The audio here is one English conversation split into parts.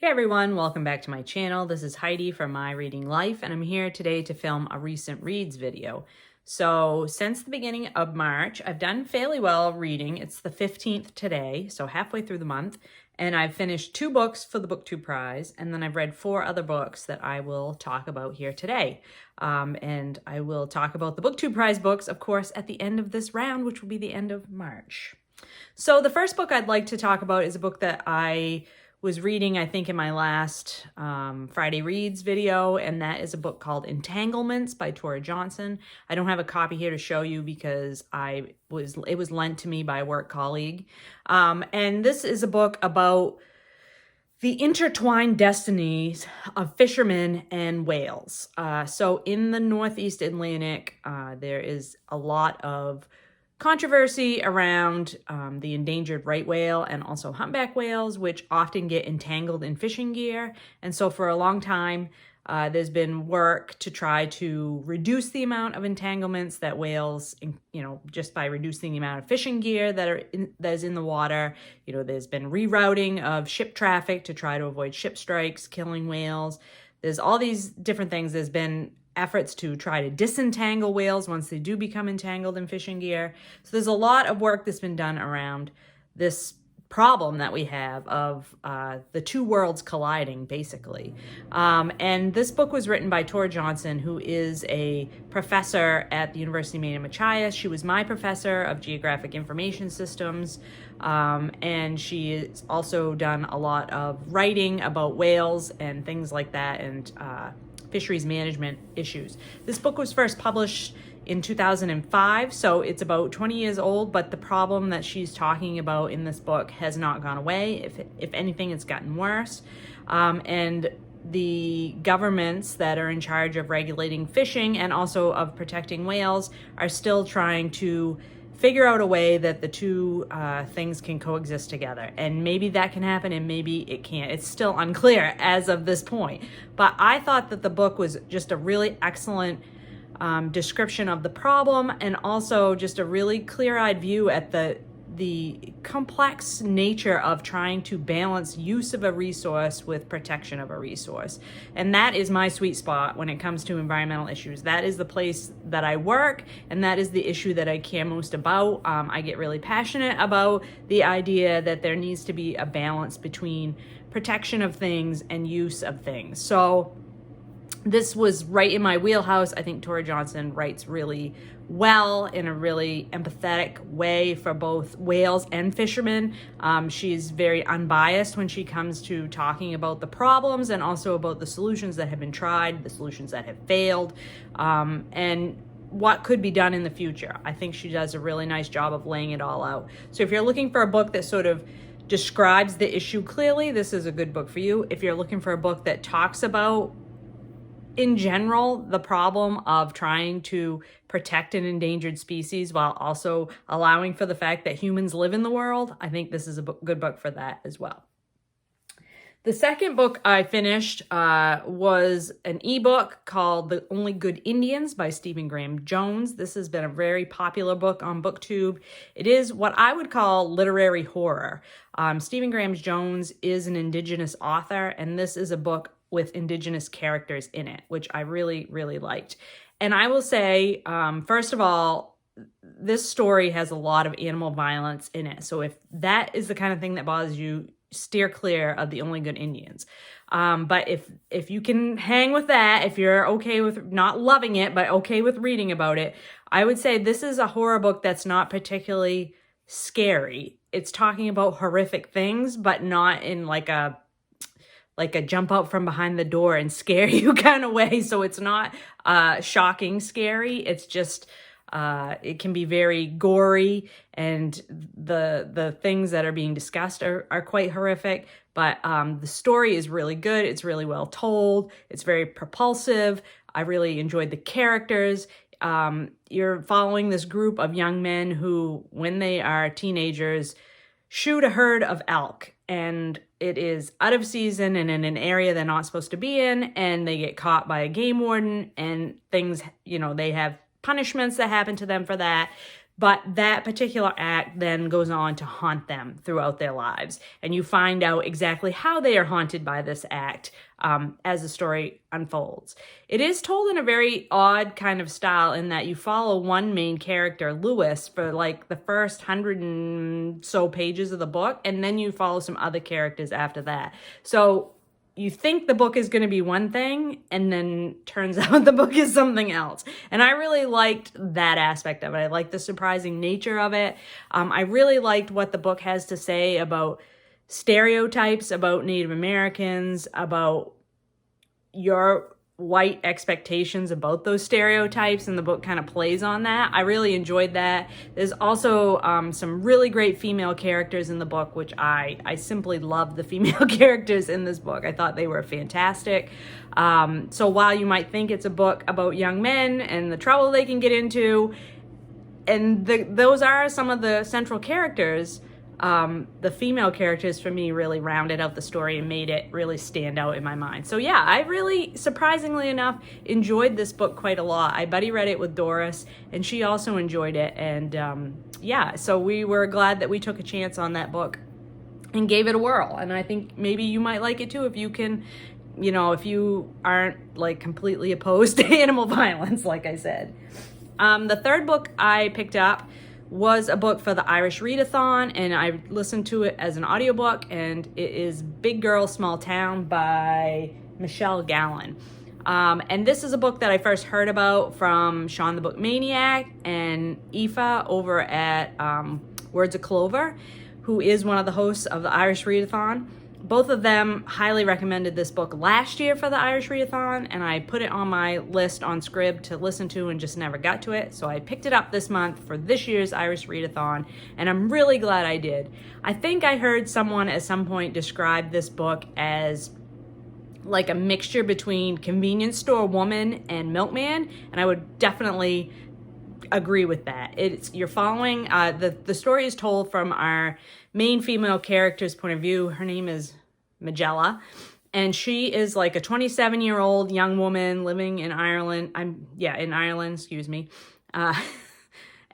Hey everyone, welcome back to my channel. This is Heidi from My Reading Life, and I'm here today to film a recent reads video. So since the beginning of March, I've done fairly well reading. It's the 15th today, so halfway through the month, and I've finished 2 books for the BookTube Prize, and then I've read 4 other books that I will talk about here today. And I will talk about the BookTube Prize books, of course, at the end of this round, which will be the end of March. So the first book I'd like to talk about is a book that I was reading, I think, in my last Friday Reads video, and that is a book called Entanglements by Tora Johnson. I don't have a copy here to show you because it was lent to me by a work colleague. And this is a book about the intertwined destinies of fishermen and whales. So in the Northeast Atlantic, there is a lot of controversy around the endangered right whale and also humpback whales, which often get entangled in fishing gear. And so for a long time, there's been work to try to reduce the amount of entanglements that whales, just by reducing the amount of fishing gear that is in the water. There's been rerouting of ship traffic to try to avoid ship strikes, killing whales. There's all these different things. There's been efforts to try to disentangle whales once they do become entangled in fishing gear. So there's a lot of work that's been done around this problem that we have of the two worlds colliding, basically. And this book was written by Tora Johnson, who is a professor at the University of Maine in Machias. She was my professor of Geographic Information Systems, and she has also done a lot of writing about whales and things like that, and fisheries management issues. This book was first published in 2005, so it's about 20 years old, but the problem that she's talking about in this book has not gone away. If anything, it's gotten worse. And the governments that are in charge of regulating fishing and also of protecting whales are still trying to figure out a way that the two things can coexist together. And maybe that can happen and maybe it can't. It's still unclear as of this point. But I thought that the book was just a really excellent description of the problem, and also just a really clear-eyed view at the complex nature of trying to balance use of a resource with protection of a resource. And that is my sweet spot when it comes to environmental issues. That is the place that I work, and that is the issue that I care most about. I get really passionate about the idea that there needs to be a balance between protection of things and use of things. So this was right in my wheelhouse. I think Tora Johnson writes really well in a really empathetic way for both whales and fishermen. She's very unbiased when she comes to talking about the problems and also about the solutions that have been tried, the solutions that have failed, and what could be done in the future. I think she does a really nice job of laying it all out. So if you're looking for a book that sort of describes the issue clearly, this is a good book for you. If you're looking for a book that talks about, in general, the problem of trying to protect an endangered species while also allowing for the fact that humans live in the world, I think this is a good book for that as well. The second book I finished was an ebook called The Only Good Indians by Stephen Graham Jones. This has been a very popular book on BookTube. It is what I would call literary horror. Stephen Graham Jones is an Indigenous author, and this is a book with Indigenous characters in it, which I really, really liked. And I will say, first of all, this story has a lot of animal violence in it. So if that is the kind of thing that bothers you, steer clear of The Only Good Indians. But if you can hang with that, if you're okay with not loving it, but okay with reading about it, I would say this is a horror book that's not particularly scary. It's talking about horrific things, but not in like a jump out from behind the door and scare you kind of way. So it's not shocking scary. It's just, it can be very gory, and the things that are being discussed are quite horrific. But the story is really good. It's really well told. It's very propulsive. I really enjoyed the characters. You're following this group of young men who, when they are teenagers, shoot a herd of elk, and it is out of season and in an area they're not supposed to be in, and they get caught by a game warden, and things, they have punishments that happen to them for that. But that particular act then goes on to haunt them throughout their lives. And you find out exactly how they are haunted by this act as the story unfolds. It is told in a very odd kind of style in that you follow one main character, Lewis, for like the first 100 and so pages of the book. And then you follow some other characters after that. So you think the book is going to be one thing, and then turns out the book is something else. And I really liked that aspect of it. I liked the surprising nature of it. I really liked what the book has to say about stereotypes about Native Americans, about your white expectations about those stereotypes, and the book kind of plays on that. I really enjoyed that. There's also some really great female characters in the book, which I simply love the female characters in this book. I thought they were fantastic. So while you might think it's a book about young men and the trouble they can get into, and those are some of the central characters, the female characters for me really rounded out the story and made it really stand out in my mind. So yeah, I really, surprisingly enough, enjoyed this book quite a lot. I buddy read it with Doris, and she also enjoyed it. And yeah, so we were glad that we took a chance on that book and gave it a whirl. And I think maybe you might like it too if you can, you know, if you aren't like completely opposed to animal violence, like I said. The third book I picked up was a book for the Irish Readathon, and I listened to it as an audiobook, and it is Big Girl, Small Town by Michelle Gallen. And this is a book that I first heard about from Sean the Book Maniac and Aoife over at Words of Clover, who is one of the hosts of the Irish Readathon. Both of them highly recommended this book last year for the Irish Readathon, and I put it on my list on Scribd to listen to and just never got to it. So I picked it up this month for this year's Irish Readathon, and I'm really glad I did. I think I heard someone at some point describe this book as like a mixture between Convenience Store Woman and Milkman, and I would definitely agree with that. You're following, the story is told from our main female character's point of view. Her name is Magella, and she is like a 27-year-old young woman living in Ireland. In Ireland, excuse me.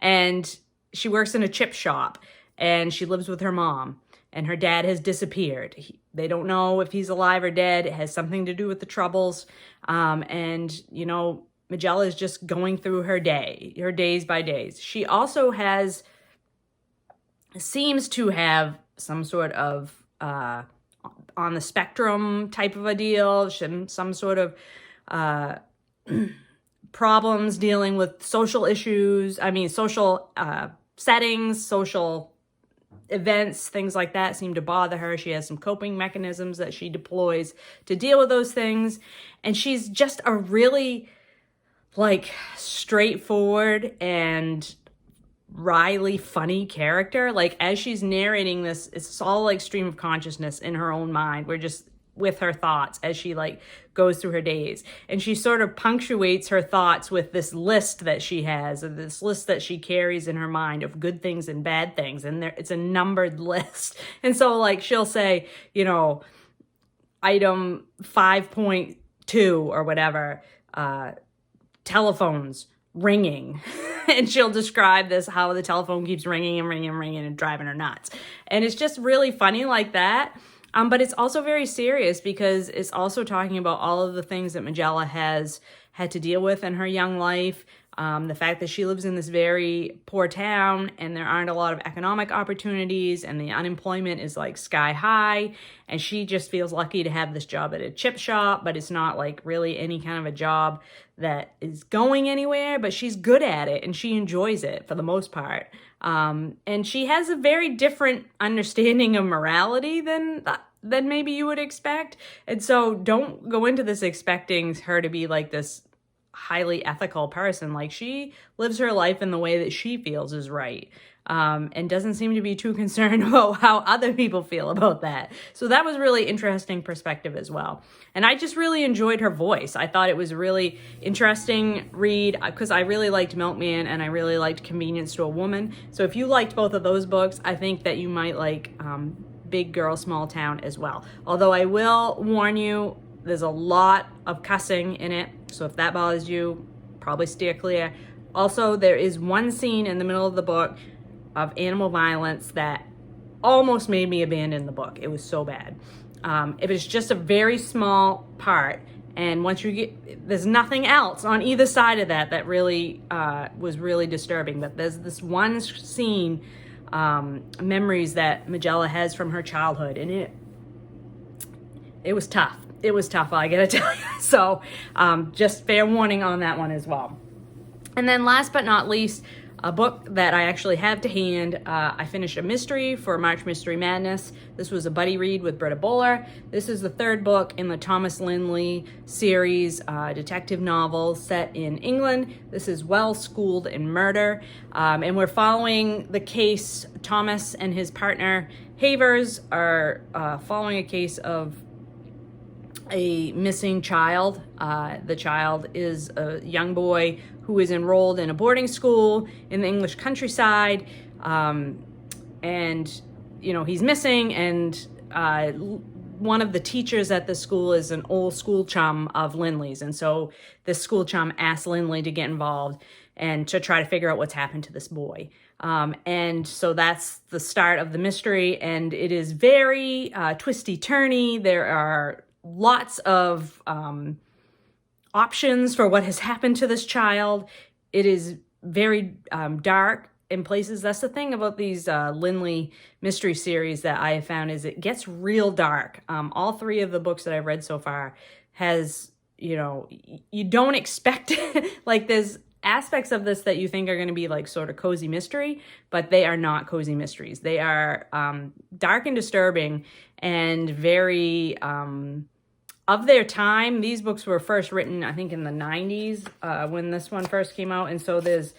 And she works in a chip shop, and she lives with her mom, and her dad has disappeared. They don't know if he's alive or dead. It has something to do with the Troubles. And, you know, Magella is just going through her days by days. She also seems to have some sort of on the spectrum type of a deal, some sort of problems dealing with social issues. I mean, social settings, social events, things like that seem to bother her. She has some coping mechanisms that she deploys to deal with those things. And she's just a really like straightforward and wryly funny character. Like as she's narrating this, it's all like stream of consciousness in her own mind. We're just with her thoughts as she like goes through her days, and she sort of punctuates her thoughts with this list that she has, or this list that she carries in her mind of good things and bad things, and it's a numbered list. And so like she'll say, you know, item 5.2 or whatever, telephones ringing. And she'll describe this, how the telephone keeps ringing and ringing and ringing and driving her nuts. And it's just really funny like that. But it's also very serious because it's also talking about all of the things that Magella has had to deal with in her young life. The fact that she lives in this very poor town and there aren't a lot of economic opportunities and the unemployment is like sky high. And she just feels lucky to have this job at a chip shop, but it's not like really any kind of a job that is going anywhere, but she's good at it and she enjoys it for the most part. And she has a very different understanding of morality than maybe you would expect. And so don't go into this expecting her to be like this highly ethical person. Like she lives her life in the way that she feels is right. And doesn't seem to be too concerned about how other people feel about that. So that was really interesting perspective as well. And I just really enjoyed her voice. I thought it was a really interesting read because I really liked Milkman and I really liked Convenience Store Woman. So if you liked both of those books, I think that you might like Big Girl, Small Town as well. Although I will warn you, there's a lot of cussing in it. So if that bothers you, probably steer clear. Also, there is one scene in the middle of the book of animal violence that almost made me abandon the book. It was so bad. It was just a very small part, and once you get, there's nothing else on either side of that that really was really disturbing. But there's this one scene, memories that Magella has from her childhood, and it was tough. It was tough, I gotta tell you. So just fair warning on that one as well. And then last but not least, a book that I actually have to hand. I finished a mystery for March Mystery Madness. This was a buddy read with Britta Bowler. This is the third book in the Thomas Lindley series, detective novel set in England. This is Well Schooled in Murder. And we're following the case. Thomas and his partner Havers are following a case of a missing child. The child is a young boy who is enrolled in a boarding school in the English countryside, and he's missing, and one of the teachers at the school is an old school chum of Lindley's, and so this school chum asked Lindley to get involved and to try to figure out what's happened to this boy. And so that's the start of the mystery, and it is very twisty-turny. There are lots of options for what has happened to this child. It is very dark in places. That's the thing about these Lindley mystery series that I have found, is it gets real dark. All three of the books that I've read so far has, you don't expect it. Like, there's aspects of this that you think are going to be like sort of cozy mystery, but they are not cozy mysteries. They are dark and disturbing and very of their time. These books were first written, I think, in the 90s when this one first came out. And so there's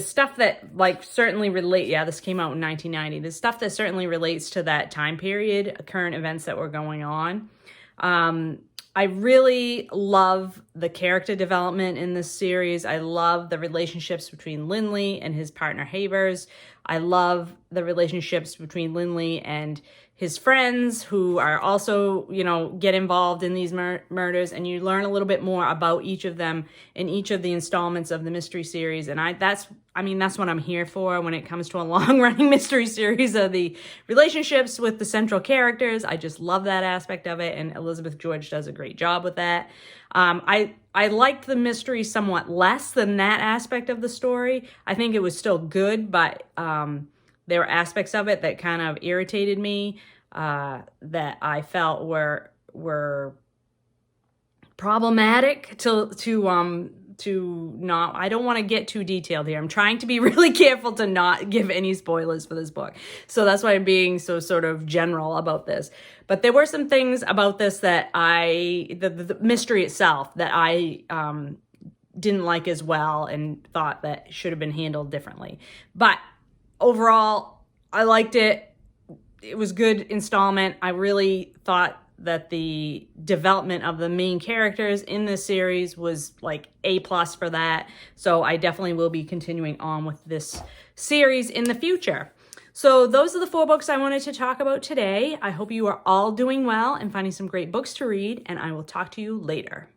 stuff that certainly relate. Yeah, this came out in 1990. There's stuff that certainly relates to that time period, current events that were going on. I really love the character development in this series. I love the relationships between Lindley and his partner Havers. I love the relationships between Lindley and his friends, who are also, get involved in these murders, and you learn a little bit more about each of them in each of the installments of the mystery series. And that's what I'm here for when it comes to a long-running mystery series, of the relationships with the central characters. I just love that aspect of it, and Elizabeth George does a great job with that. I liked the mystery somewhat less than that aspect of the story. I think it was still good, but there were aspects of it that kind of irritated me, that I felt were problematic to not. I don't want to get too detailed here. I'm trying to be really careful to not give any spoilers for this book. So that's why I'm being so sort of general about this. But there were some things about this that the mystery itself that I didn't like as well, and thought that should have been handled differently. But overall, I liked it. It was good installment. I really thought that the development of the main characters in this series was like A+ for that. So I definitely will be continuing on with this series in the future. So those are the 4 books I wanted to talk about today. I hope you are all doing well and finding some great books to read, and I will talk to you later.